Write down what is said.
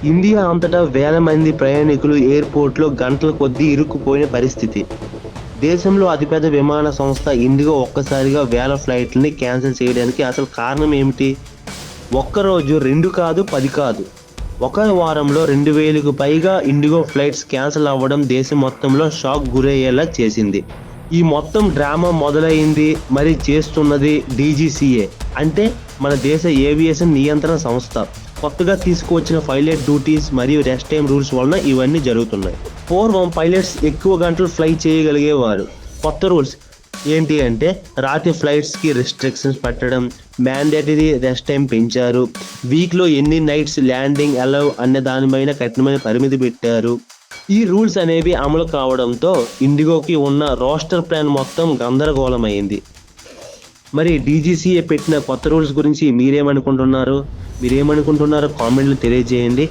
India అంతటా వేల మంది ప్రయాణికులు ఎయిర్పోర్ట్లో గంటల కొద్దీ ఇరుక్కుపోయిన పరిస్థితి. దేశంలో అతిపెద్ద విమాన సంస్థ ఇండిగో ఒక్కసారిగా వేల ఫ్లైట్లని క్యాన్సిల్ చేయడానికి అసలు కారణం ఏమిటి? ఒక్కరోజు 2 కాదు, 10 కాదు. ఒక వారంలో 2000కు పైగా ఇండిగో ఫ్లైట్స్ క్యాన్సిల్ అవ్వడం దేశం మొత్తంలో షాక్ గురయ్యేలా చేసింది. ఈ మొత్తం డ్రామా మొదలైంది మరి చేస్తున్నది డీజీసీఏ, అంటే మన దేశ ఏవియేషన్ నియంత్రణ సంస్థ. కొత్తగా తీసుకువచ్చిన పైలట్ డ్యూటీస్ మరియు రెస్ట్ టైం రూల్స్ వలన ఇవన్నీ జరుగుతున్నాయి. పూర్వం పైలట్స్ ఎక్కువ గంటలు ఫ్లై చేయగలిగేవారు. కొత్త రూల్స్ ఏంటి అంటే రాత్రి ఫ్లైట్స్కి రెస్ట్రిక్షన్స్ పెట్టడం, మ్యాండేటరీ రెస్ట్ టైం పెంచారు, వీక్లో ఎన్ని నైట్స్ ల్యాండింగ్ అలౌ అనే దానిపైన కఠినమైన పరిమితి పెట్టారు. ఈ రూల్స్ అనేవి అమలు కావడంతో ఇండిగోకి ఉన్న రోస్టర్ ప్లాన్ మొత్తం గందరగోళమైంది. మరి డీజీసీఏ పెట్టిన కొత్త రూల్స్ గురించి మీరేమనుకుంటున్నారో కామెంట్లు తెలియజేయండి.